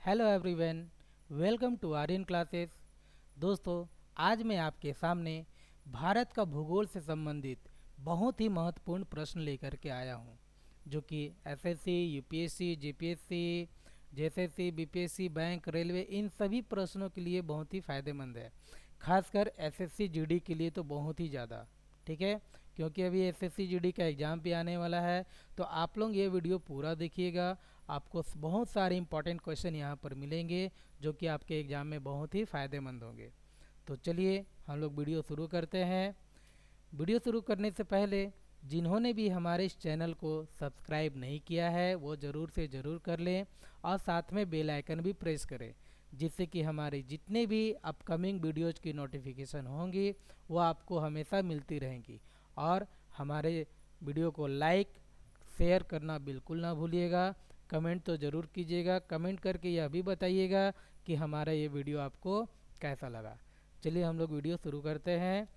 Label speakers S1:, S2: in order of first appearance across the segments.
S1: Hello everyone, welcome to Aryan classes. दोस्तों, आज मैं आपके सामने भारत का भूगोल से संबंधित बहुत ही महत्वपूर्ण प्रश्न लेकर के आया हूं, जो कि SSC, UPSC, GPSC, JSSC, BPSC, bank, railway इन सभी प्रश्नों के लिए बहुत ही फ़ायदेमंद है। खासकर एसएससी जीडी के लिए तो बहुत ही ज़्यादा। ठीक है, क्योंकि अभी एसएससी जीडी का एग्ज़ाम भी आने वाला है, तो आप लोग ये वीडियो पूरा देखिएगा। आपको बहुत सारे इंपॉर्टेंट क्वेश्चन यहाँ पर मिलेंगे, जो कि आपके एग्ज़ाम में बहुत ही फ़ायदेमंद होंगे। तो चलिए हम लोग वीडियो शुरू करते हैं। वीडियो शुरू करने से पहले जिन्होंने भी हमारे इस चैनल को सब्सक्राइब नहीं किया है वो ज़रूर से ज़रूर कर लें और साथ में बेल आइकन भी प्रेस करें, जिससे कि हमारे जितने भी अपकमिंग वीडियोज़ की नोटिफिकेशन होंगी वो आपको हमेशा मिलती रहेंगी। और हमारे वीडियो को लाइक शेयर करना बिल्कुल ना भूलिएगा। कमेंट तो ज़रूर कीजिएगा, कमेंट करके यह भी बताइएगा कि हमारा ये वीडियो आपको कैसा लगा। चलिए हम लोग वीडियो शुरू करते हैं।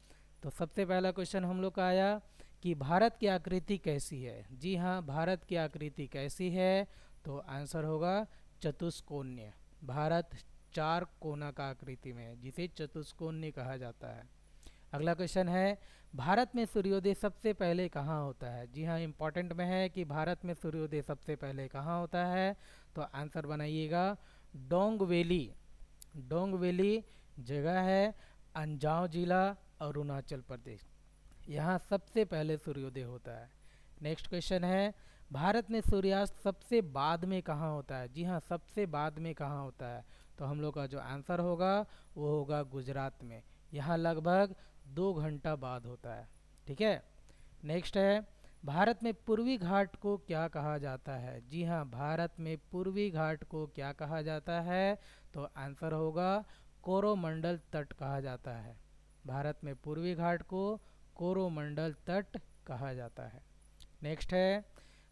S1: तो सबसे पहला क्वेश्चन हम लोग का आया कि भारत की आकृति कैसी है। जी हाँ, भारत की आकृति कैसी है, तो आंसर होगा चतुष्कोणीय। भारत चार कोना का आकृति में है, जिसे चतुष्कोणीय कहा जाता है। अगला क्वेश्चन है, भारत में सूर्योदय सबसे पहले कहाँ होता है। जी हाँ, इम्पॉर्टेंट में है कि भारत में सूर्योदय सबसे पहले कहाँ होता है, तो आंसर बनाइएगा डोंग वैली। डोंग वैली जगह है, अंजाव जिला, अरुणाचल प्रदेश। यहाँ सबसे पहले सूर्योदय होता है। नेक्स्ट क्वेश्चन है, भारत में सूर्यास्त सबसे बाद में कहाँ होता है। जी हाँ, सबसे बाद में कहाँ होता है, तो हम लोग का जो आंसर होगा वो होगा गुजरात में। यहाँ लगभग 2 घंटा बाद होता है। ठीक है। नेक्स्ट है, भारत में पूर्वी घाट को क्या कहा जाता है। जी हाँ, भारत में पूर्वी घाट को क्या कहा जाता है, तो आंसर होगा कोरोमंडल तट कहा जाता है। भारत में पूर्वी घाट को कोरोमंडल तट कहा जाता है। नेक्स्ट है,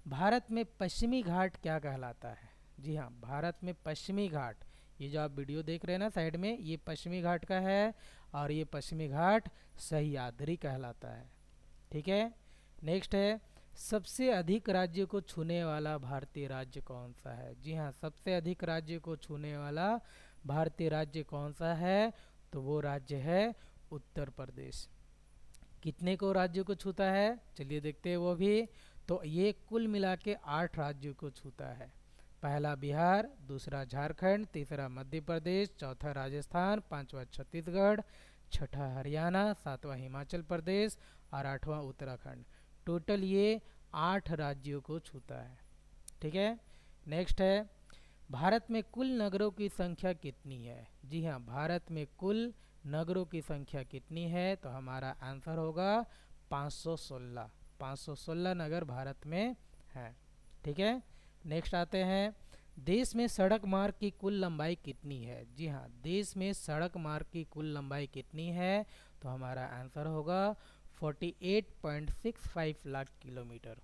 S1: भारत में पश्चिमी घाट क्या कहलाता है। जी हाँ, भारत में पश्चिमी घाट, ये जो आप वीडियो देख रहे हैं ना साइड में, ये पश्चिमी घाट का है और ये पश्चिमी घाट सह्याद्री कहलाता है। ठीक है। नेक्स्ट है, सबसे अधिक राज्य को छूने वाला भारतीय राज्य कौन सा है। जी हाँ, सबसे अधिक राज्य को छूने वाला भारतीय राज्य कौन सा है, तो वो राज्य है उत्तर प्रदेश। कितने को राज्यों को छूता है, चलिए देखते हैं वो भी। तो ये कुल मिला के 8 राज्यों को छूता है। पहला बिहार, दूसरा झारखंड, तीसरा मध्य प्रदेश, चौथा राजस्थान, पांचवा छत्तीसगढ़, छठा हरियाणा, सातवां हिमाचल प्रदेश और आठवां उत्तराखंड। टोटल ये 8 राज्यों को छूता है। ठीक है। नेक्स्ट है, भारत में कुल नगरों की संख्या कितनी है। जी हाँ, भारत में कुल नगरों की संख्या कितनी है, तो हमारा आंसर होगा 516। 516 नगर भारत में हैं। ठीक है। नेक्स्ट आते हैं, देश में सड़क मार्ग की कुल लंबाई कितनी है। जी हाँ, देश में सड़क मार्ग की कुल लंबाई कितनी है, तो हमारा आंसर होगा 48.65 लाख किलोमीटर।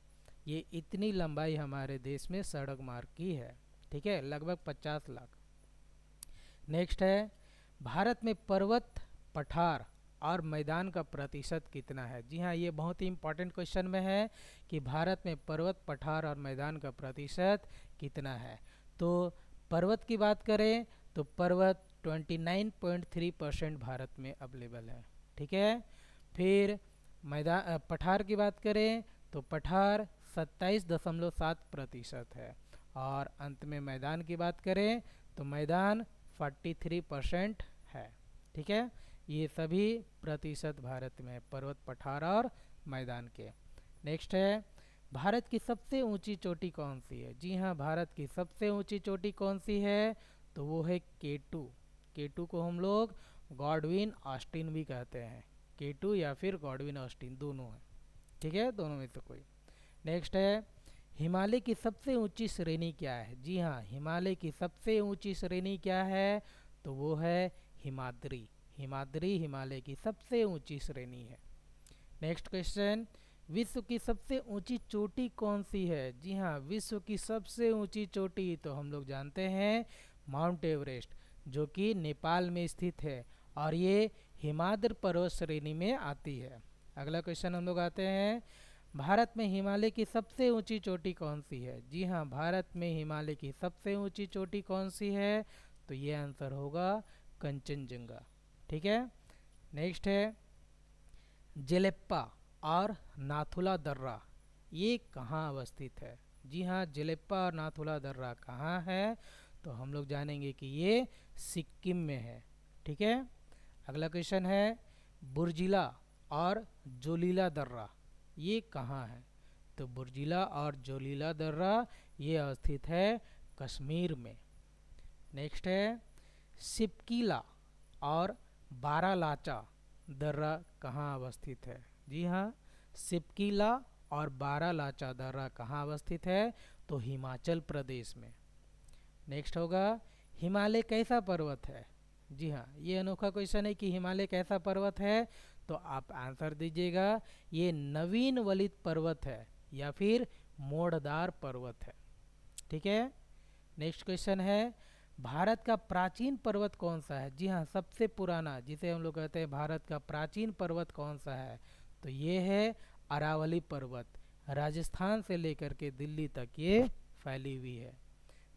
S1: ये इतनी लंबाई हमारे देश में सड़क मार्ग की है। ठीक है, लगभग 50 लाख। नेक्स्ट है, भारत में पर्वत, पठार और मैदान का प्रतिशत कितना है। जी हाँ, ये बहुत ही इंपॉर्टेंट क्वेश्चन में है कि भारत में पर्वत, पठार और मैदान का प्रतिशत कितना है। तो पर्वत की बात करें तो पर्वत 29.3% भारत में अवेलेबल है। ठीक है। फिर मैदान पठार की बात करें तो पठार 27.7% है। और अंत में मैदान की बात करें तो मैदान 43% है। ठीक है, ये सभी प्रतिशत भारत में पर्वत, पठार और मैदान के। नेक्स्ट है, भारत की सबसे ऊंची चोटी कौन सी है। जी हाँ, भारत की सबसे ऊंची चोटी कौन सी है, तो वो है केटू। केटू को हम लोग गॉडविन ऑस्टिन भी कहते हैं। केटू या फिर गॉडविन ऑस्टिन दोनों है। ठीक है, दोनों में से कोई। नेक्स्ट है, हिमालय की सबसे ऊंची श्रेणी क्या है। जी हाँ, हिमालय की सबसे ऊंची श्रेणी क्या है, तो वो है हिमाद्री। हिमाद्री हिमालय की सबसे ऊंची श्रेणी है। नेक्स्ट क्वेश्चन, विश्व की सबसे ऊंची चोटी कौन सी है। जी हाँ, विश्व की सबसे ऊंची चोटी तो हम लोग जानते हैं माउंट एवरेस्ट, जो कि नेपाल में स्थित है और ये हिमाद्र पर्वत श्रेणी में आती है। अगला क्वेश्चन हम लोग आते हैं, भारत में हिमालय की सबसे ऊंची चोटी कौन सी है? जी हाँ, भारत में हिमालय की सबसे ऊंची चोटी कौन सी है? तो ये आंसर होगा कंचनजंगा। ठीक है। नेक्स्ट है जेलेप्पा और नाथुला दर्रा, ये कहाँ अवस्थित है? जी हाँ, जेलेप्पा और नाथुला दर्रा कहाँ है? तो हम लोग जानेंगे कि ये सिक्किम में है। ठीक है। अगला क्वेश्चन है बुर्जिला और जोलीला दर्रा, ये कहाँ है? तो बुर्जिला और जोलीला दर्रा ये अवस्थित है कश्मीर में। नेक्स्ट है सिपकीला और बारालाचा दर्रा कहाँ अवस्थित है? जी हाँ, सिपकीला और बारालाचा दर्रा कहाँ अवस्थित है? तो हिमाचल प्रदेश में। नेक्स्ट होगा हिमालय कैसा पर्वत है? जी हाँ, ये अनोखा क्वेश्चन है कि हिमालय कैसा पर्वत है। तो आप आंसर दीजिएगा ये नवीन वलित पर्वत है या फिर मोड़दार पर्वत है। ठीक है। नेक्स्ट क्वेश्चन है भारत का प्राचीन पर्वत कौन सा है? जी हाँ, सबसे पुराना जिसे हम लोग कहते हैं भारत का प्राचीन पर्वत कौन सा है? तो ये है अरावली पर्वत, राजस्थान से लेकर के दिल्ली तक ये फैली हुई है।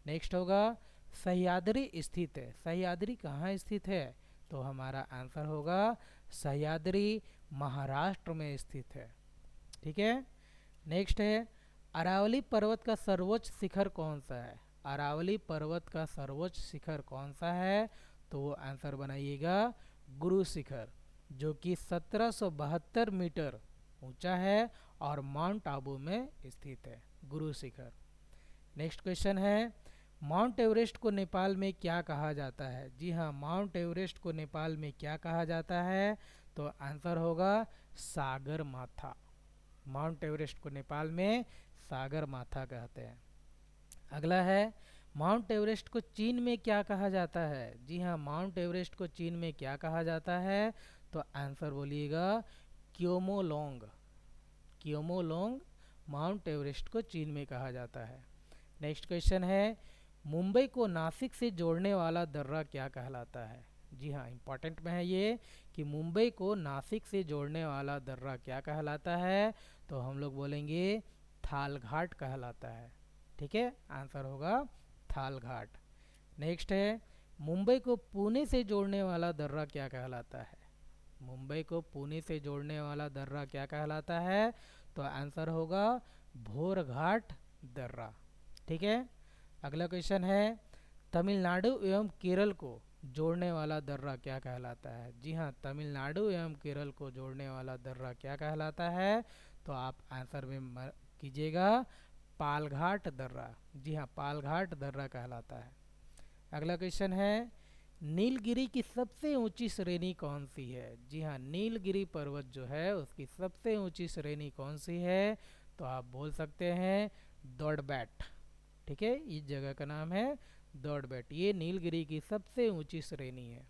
S1: नेक्स्ट होगा सह्याद्री स्थित है, सह्याद्री कहाँ स्थित है? तो हमारा आंसर होगा सह्याद्री महाराष्ट्र में स्थित है। ठीक है। नेक्स्ट है अरावली पर्वत का सर्वोच्च शिखर कौन सा है? अरावली पर्वत का सर्वोच्च शिखर कौन सा है? तो वो आंसर बनाइएगा गुरु शिखर, जो कि 1772 मीटर ऊंचा है और माउंट आबू में स्थित है गुरु शिखर। नेक्स्ट क्वेश्चन है माउंट एवरेस्ट को नेपाल में क्या कहा जाता है? जी हाँ, माउंट एवरेस्ट को नेपाल में क्या कहा जाता है? तो आंसर होगा सागर माथा। माउंट एवरेस्ट को नेपाल में सागर माथा कहते हैं। अगला है माउंट एवरेस्ट को चीन में क्या कहा जाता है? जी हाँ, माउंट एवरेस्ट को चीन में क्या कहा जाता है? तो आंसर बोलिएगा क्योमोलोंग। क्योमोलोंग माउंट एवरेस्ट को चीन में कहा जाता है। नेक्स्ट क्वेश्चन है मुंबई को नासिक से जोड़ने वाला दर्रा क्या कहलाता है? जी हाँ, इंपॉर्टेंट में है ये कि मुंबई को नासिक से जोड़ने वाला दर्रा क्या कहलाता है? तो हम लोग बोलेंगे थाल घाट कहलाता है। ठीक है, आंसर होगा थाल घाट। नेक्स्ट है मुंबई को पुणे से जोड़ने वाला दर्रा क्या कहलाता है? मुंबई को पुणे से जोड़ने वाला दर्रा क्या कहलाता है? तो आंसर होगा भोरघाट दर्रा। ठीक है। अगला क्वेश्चन है तमिलनाडु एवं केरल को जोड़ने वाला दर्रा क्या कहलाता है? जी हाँ, तमिलनाडु एवं केरल को जोड़ने वाला दर्रा क्या कहलाता है? तो आप आंसर में कीजिएगा पालघाट दर्रा। जी हाँ, पालघाट दर्रा कहलाता है। अगला क्वेश्चन है नीलगिरी की सबसे ऊंची श्रेणी कौन सी है? जी हाँ, नीलगिरी पर्वत जो है उसकी सबसे ऊंची श्रेणी कौन सी है? तो आप बोल सकते हैं दौड़बैट। ठीक है, इस जगह का नाम है दौड़बैट, ये नीलगिरी की सबसे ऊंची श्रेणी है।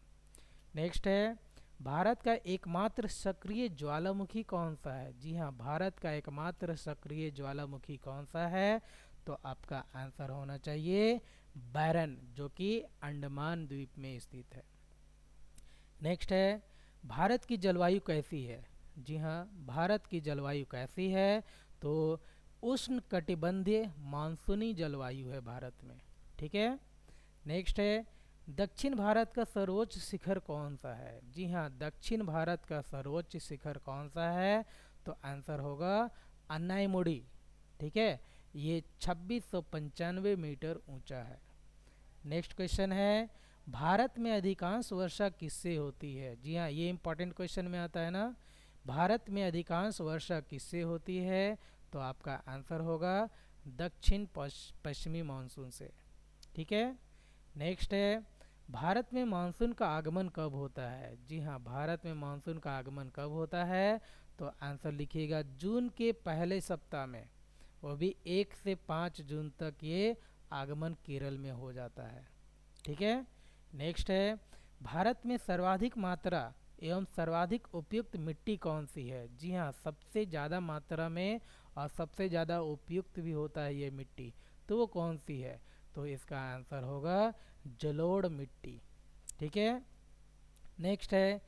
S1: नेक्स्ट है भारत का एकमात्र सक्रिय ज्वालामुखी कौन सा है? जी हाँ, भारत का एकमात्र सक्रिय ज्वालामुखी कौन सा है? तो आपका आंसर होना चाहिए बैरन, जो कि अंडमान द्वीप में स्थित है। नेक्स्ट है भारत की जलवायु कैसी है? जी हाँ, भारत की जलवायु कैसी है? तो उष्ण कटिबंधीय मानसूनी जलवायु है भारत में। ठीक है। नेक्स्ट है दक्षिण भारत का सर्वोच्च शिखर कौन सा है? जी हाँ, दक्षिण भारत का सर्वोच्च शिखर कौन सा है? तो आंसर होगा अन्नाईमुड़ी। ठीक है, ये 2695 मीटर ऊंचा है। नेक्स्ट क्वेश्चन है भारत में अधिकांश वर्षा किससे होती है? जी हाँ, ये इंपॉर्टेंट क्वेश्चन में आता है ना, भारत में अधिकांश वर्षा किससे होती है? तो आपका आंसर होगा दक्षिण पश्चिमी मानसून से। ठीक है। नेक्स्ट है भारत में मानसून का आगमन कब होता है? जी हाँ, भारत में मानसून का आगमन कब होता है? तो आंसर लिखिएगा जून के पहले सप्ताह में, वो भी 1 से 5 जून तक ये आगमन केरल में हो जाता है। ठीक है। नेक्स्ट है भारत में सर्वाधिक मात्रा एवं सर्वाधिक उपयुक्त मिट्टी कौन सी है? जी हाँ, सबसे ज़्यादा मात्रा में और सबसे ज़्यादा उपयुक्त भी होता है ये मिट्टी, तो वो कौन सी है? तो इसका आंसर होगा जलोढ़ मिट्टी। ठीक है। नेक्स्ट है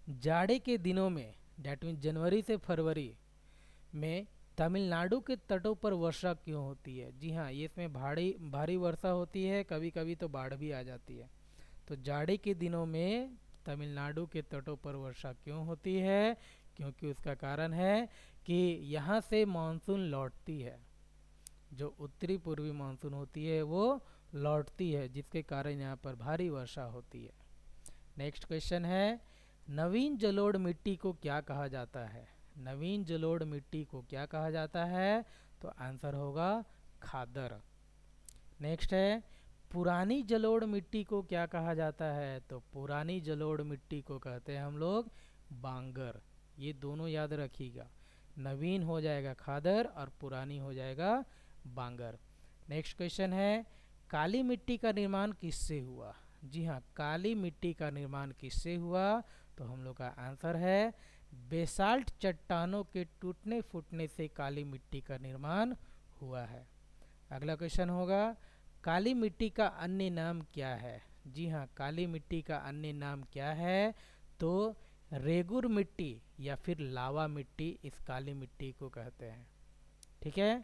S1: जाड़े के दिनों में, डैट मीन जनवरी से फरवरी में तमिलनाडु के तटों पर वर्षा क्यों होती है? जी हाँ, ये इसमें भारी भारी वर्षा होती है, कभी कभी तो बाढ़ भी आ जाती है। तो जाड़े के दिनों में तमिलनाडु के तटों पर वर्षा क्यों होती है? क्योंकि उसका कारण है कि यहाँ से मानसून लौटती है, जो उत्तरी पूर्वी मानसून होती है वो लौटती है, जिसके कारण यहाँ पर भारी वर्षा होती है। नेक्स्ट क्वेश्चन है, नवीन जलोढ़ मिट्टी को क्या कहा जाता है? नवीन जलोढ़ मिट्टी को क्या कहा जाता है? तो आंसर होगा खादर। नेक्स्ट है, पुरानी जलोढ़ मिट्टी को क्या कहा जाता है? तो पुरानी जलोढ़ मिट्टी को कहते हैं हम लोग बांगर। ये दोनों याद रखिएगा, नवीन हो जाएगा खादर और पुरानी हो जाएगा बांगर। नेक्स्ट क्वेश्चन है, काली मिट्टी का निर्माण किससे हुआ? जी हाँ, काली मिट्टी का निर्माण किससे हुआ? तो हम लोग का आंसर है बेसाल्ट चट्टानों के टूटने फूटने से काली मिट्टी का निर्माण हुआ है। अगला क्वेश्चन होगा, काली मिट्टी का अन्य नाम क्या है? जी हाँ, काली मिट्टी का अन्य नाम क्या है? तो रेगुर मिट्टी या फिर लावा मिट्टी इस काली मिट्टी को कहते हैं। ठीक है।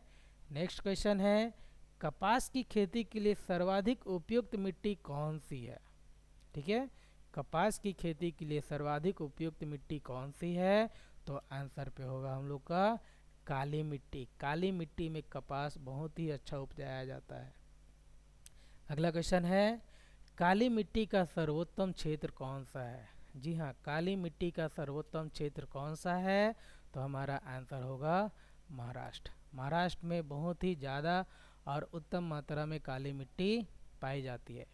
S1: नेक्स्ट क्वेश्चन है, कपास की खेती के लिए सर्वाधिक उपयुक्त मिट्टी कौन सी है? ठीक है, कपास की खेती के लिए सर्वाधिक उपयुक्त मिट्टी कौन सी है? तो आंसर पे होगा हम लोग का काली मिट्टी। काली मिट्टी में कपास बहुत ही अच्छा उपजाया जाता है। अगला क्वेश्चन है, काली मिट्टी का सर्वोत्तम क्षेत्र कौन सा है? जी हाँ, काली मिट्टी का सर्वोत्तम क्षेत्र कौन सा है? तो हमारा आंसर होगा महाराष्ट्र। महाराष्ट्र में बहुत ही ज़्यादा और उत्तम मात्रा में काली मिट्टी पाई जाती है।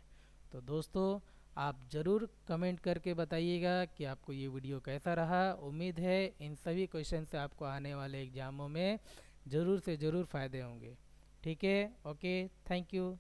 S1: तो दोस्तों, आप ज़रूर कमेंट करके बताइएगा कि आपको ये वीडियो कैसा रहा। उम्मीद है इन सभी क्वेश्चन से आपको आने वाले एग्ज़ामों में ज़रूर से ज़रूर फ़ायदे होंगे। ठीक है, ओके, थैंक यू।